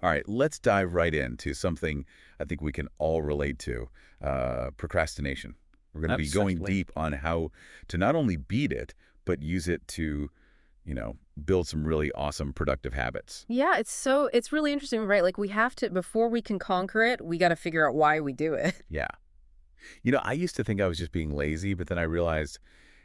All right, let's dive right into something I think we can all relate to, procrastination. We're going to be going Certainly. deep on how to not only beat it, but use it to, you know, build some really awesome productive habits. Yeah, it's really interesting, right? Like we have to before we can conquer it, we got to figure out why we do it. Yeah. You know, I used to think I was just being lazy, but then I realized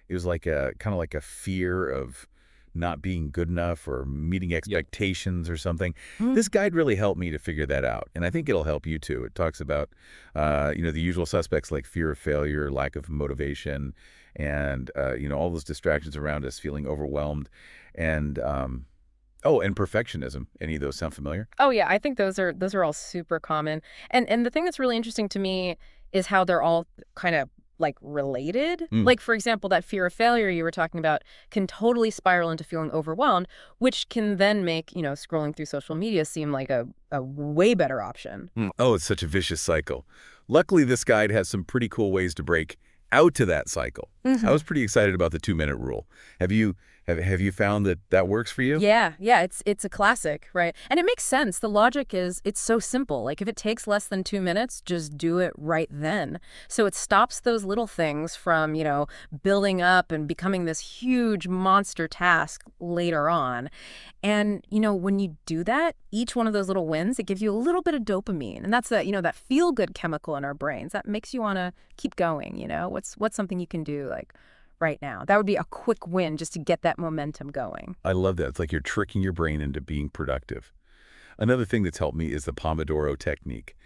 it was like a kind of like a fear of not being good enough or meeting Yep. expectations or something. Mm. This guide really helped me to figure that out, and I think it'll help you too. It talks about, the usual suspects like fear of failure, lack of motivation, and all those distractions around us, feeling overwhelmed, and and perfectionism. Any of those sound familiar? Oh yeah, I think those are all super common. And the thing that's really interesting to me is how they're all kind of like related. Mm. Like for example, that fear of failure you were talking about can totally spiral into feeling overwhelmed, which can then make, scrolling through social media seem like a way better option. Oh, it's such a vicious cycle. Luckily, this guide has some pretty cool ways to break out to that cycle. I was pretty excited about the 2-minute rule. Have you found that that works for you? Yeah, it's a classic, right? And it makes sense. The logic is it's so simple. Like if it takes less than 2 minutes, just do it right then. So it stops those little things from, building up and becoming this huge monster task later on. And, when you do that, each one of those little wins, it gives you a little bit of dopamine. And that's that feel good chemical in our brains that makes you want to keep going, What's something you can do like right now? That would be a quick win just to get that momentum going. I love that. It's like you're tricking your brain into being productive. Another thing that's helped me is the Pomodoro Technique.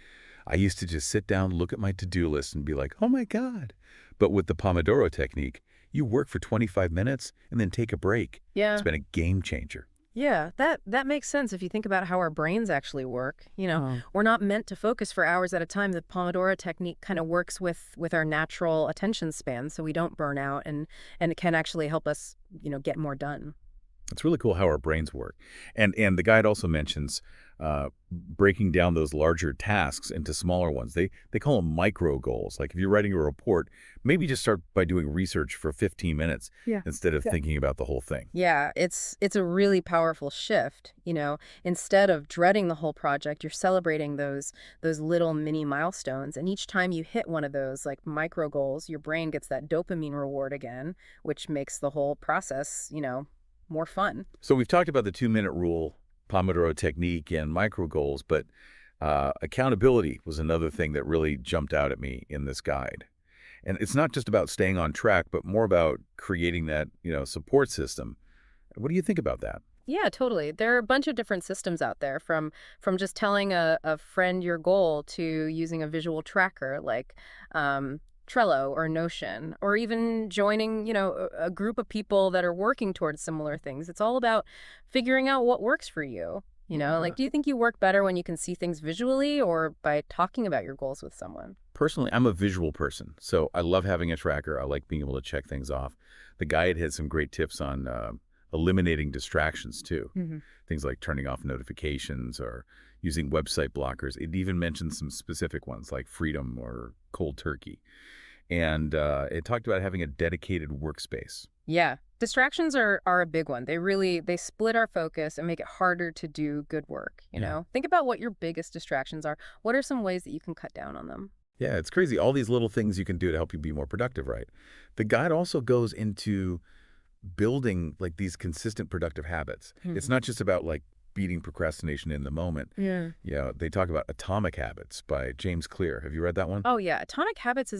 I used to just sit down, look at my to-do list, and be like, oh my God. But with the Pomodoro Technique, you work for 25 minutes and then take a break. It's Yeah. been a game changer. Yeah, that makes sense if you think about how our brains actually work. Oh. We're not meant to focus for hours at a time. The Pomodoro technique kind of works with our natural attention span so we don't burn out and it can actually help us, get more done. It's really cool how our brains work. And the guide also mentions breaking down those larger tasks into smaller ones. They call them micro goals. Like if you're writing a report, maybe just start by doing research for 15 minutes Yeah. instead of Yeah. thinking about the whole thing. Yeah, it's a really powerful shift. Instead of dreading the whole project, you're celebrating those little mini milestones. And each time you hit one of those like micro goals, your brain gets that dopamine reward again, which makes the whole process, more fun. So we've talked about the 2-minute rule, Pomodoro technique, and micro goals, but accountability was another thing that really jumped out at me in this guide. And it's not just about staying on track, but more about creating that, support system. What do you think about that? Yeah, totally. There are a bunch of different systems out there from just telling a friend your goal to using a visual tracker like Trello or Notion, or even joining, a group of people that are working towards similar things. It's all about figuring out what works for you. Like, do you think you work better when you can see things visually or by talking about your goals with someone? Personally, I'm a visual person, so I love having a tracker. I like being able to check things off. The guide had some great tips on eliminating distractions, too. Hmm. Things like turning off notifications or using website blockers. It even mentioned some specific ones like freedom or cold turkey. And it talked about having a dedicated workspace. Yeah. Distractions are a big one. They split our focus and make it harder to do good work, Yeah. Think about what your biggest distractions are. What are some ways that you can cut down on them? Yeah, it's crazy. All these little things you can do to help you be more productive, right? The guide also goes into building like these consistent productive habits. It's not just about like beating procrastination in the moment. Yeah. They talk about Atomic Habits by James Clear. Have you read that one? Oh yeah, Atomic Habits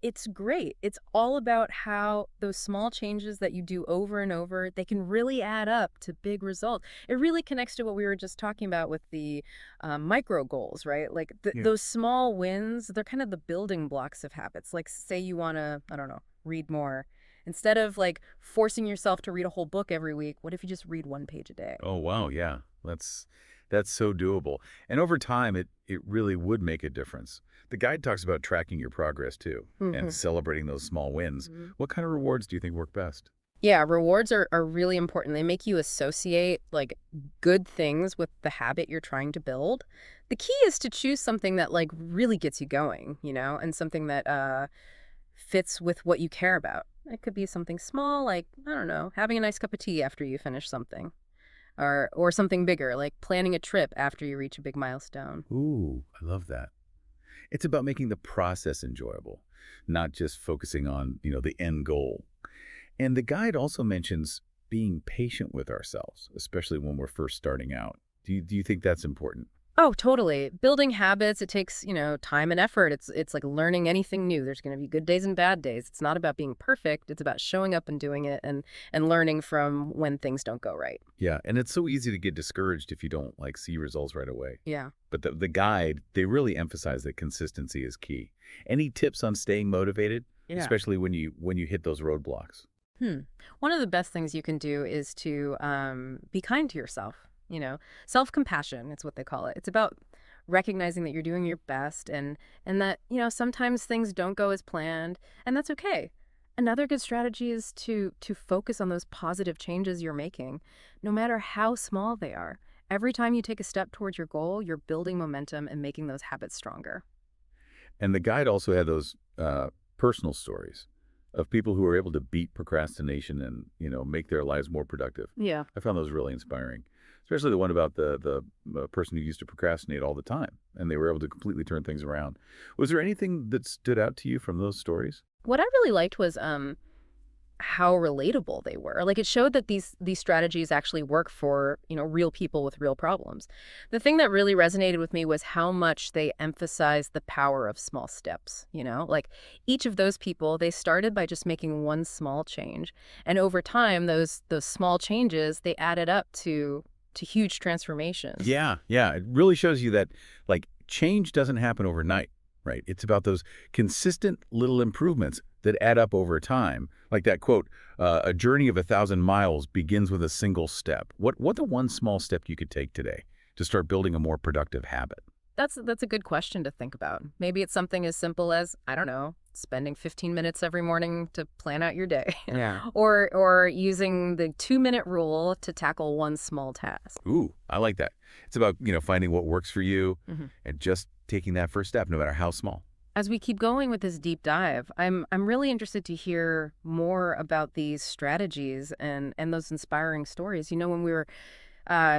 it's great. It's all about how those small changes that you do over and over, they can really add up to big results. It really connects to what we were just talking about with the micro goals, right? Like Yeah. those small wins, they're kind of the building blocks of habits. Like say you want to, I don't know, read more. Instead of like forcing yourself to read a whole book every week, what if you just read one page a day? Oh, wow. Yeah. That's so doable. And over time, it really would make a difference. The guide talks about tracking your progress too and celebrating those small wins. Mhm. What kind of rewards do you think work best? Yeah, rewards are really important. They make you associate like good things with the habit you're trying to build. The key is to choose something that like really gets you going, and something that fits with what you care about. It could be something small, like, I don't know, having a nice cup of tea after you finish something. or something bigger, like planning a trip after you reach a big milestone. Ooh, I love that. It's about making the process enjoyable, not just focusing on, the end goal. And the guide also mentions being patient with ourselves, especially when we're first starting out. Do you think that's important? Oh, totally. Building habits, it takes, time and effort. It's like learning anything new. There's going to be good days and bad days. It's not about being perfect. It's about showing up and doing it and learning from when things don't go right. Yeah, and it's so easy to get discouraged if you don't see results right away. Yeah. But the guide, they really emphasize that consistency is key. Any tips on staying motivated, Yeah. especially when you hit those roadblocks? One of the best things you can do is to be kind to yourself. Self-compassion, it's what they call it. It's about recognizing that you're doing your best and that, sometimes things don't go as planned, and that's okay. Another good strategy is to focus on those positive changes you're making, no matter how small they are. Every time you take a step towards your goal, you're building momentum and making those habits stronger. And the guide also had those personal stories of people who were able to beat procrastination and, make their lives more productive. Yeah. I found those really inspiring, especially the one about the person who used to procrastinate all the time, and they were able to completely turn things around. Was there anything that stood out to you from those stories? What I really liked was how relatable they were. Like, it showed that these strategies actually work for, real people with real problems. The thing that really resonated with me was how much they emphasized the power of small steps, Like, each of those people, they started by just making one small change, and over time those small changes, they added up to huge transformations. Yeah, yeah. It really shows you that change doesn't happen overnight, right? It's about those consistent little improvements that add up over time. Like that quote, a journey of 1,000 miles begins with a single step. What the one small step you could take today to start building a more productive habit? That's a good question to think about. Maybe it's something as simple as, I don't know, spending 15 minutes every morning to plan out your day. Yeah. Or using the 2-minute rule to tackle one small task. Ooh, I like that. It's about, finding what works for you and just taking that first step, no matter how small. As we keep going with this deep dive, I'm really interested to hear more about these strategies and those inspiring stories. When we were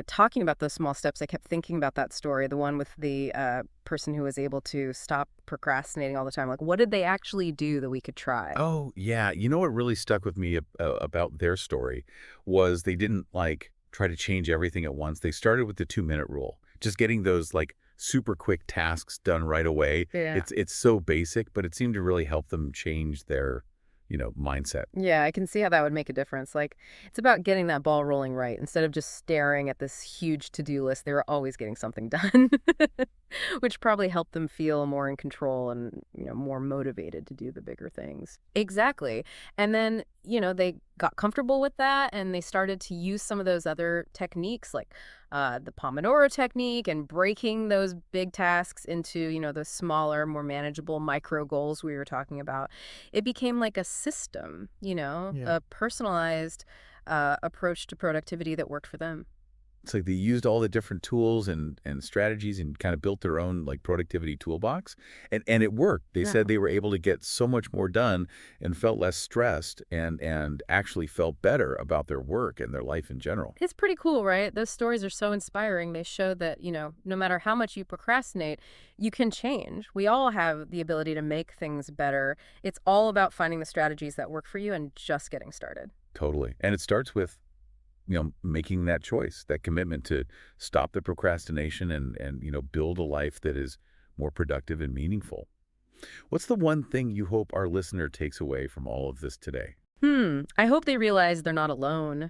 talking about those small steps, I kept thinking about that story, the one with the person who was able to stop procrastinating all the time. Like, what did they actually do that we could try? Oh, yeah. What really stuck with me about their story was they didn't try to change everything at once. They started with the 2-minute rule, just getting those super quick tasks done right away. Yeah. It's so basic, but it seemed to really help them change their mindset. Yeah, I can see how that would make a difference. Like, it's about getting that ball rolling right. Instead of just staring at this huge to-do list, they were always getting something done, which probably helped them feel more in control and, more motivated to do the bigger things. Exactly. And then, they got comfortable with that and they started to use some of those other techniques like the Pomodoro Technique and breaking those big tasks into, those smaller, more manageable micro goals we were talking about. It became like a system, a personalized approach to productivity that worked for them. It's like they used all the different tools and strategies and kind of built their own productivity toolbox. And it worked. They said they were able to get so much more done and felt less stressed and actually felt better about their work and their life in general. It's pretty cool, right? Those stories are so inspiring. They show that, no matter how much you procrastinate, you can change. We all have the ability to make things better. It's all about finding the strategies that work for you and just getting started. Totally. And it starts with making that choice, that commitment to stop the procrastination and build a life that is more productive and meaningful. What's the one thing you hope our listener takes away from all of this today? I hope they realize they're not alone.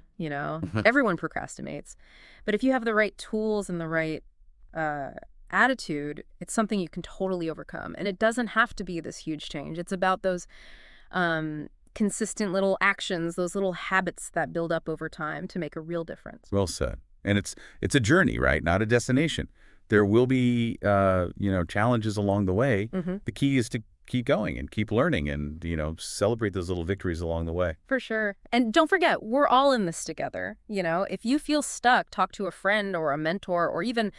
Everyone procrastinates. But if you have the right tools and the right attitude, it's something you can totally overcome. And it doesn't have to be this huge change. It's about those consistent little actions, those little habits that build up over time to make a real difference. Well said. And it's a journey, right? Not a destination. There will be challenges along the way. The key is to keep going and keep learning and celebrate those little victories along the way. For sure. And don't forget, we're all in this together. If you feel stuck, talk to a friend or a mentor or even,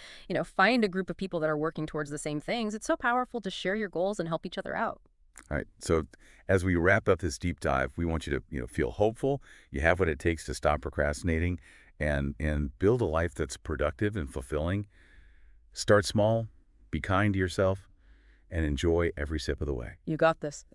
find a group of people that are working towards the same things. It's so powerful to share your goals and help each other out. All right. So as we wrap up this deep dive, we want you to, feel hopeful. You have what it takes to stop procrastinating and build a life that's productive and fulfilling. Start small, be kind to yourself, and enjoy every sip of the way. You got this.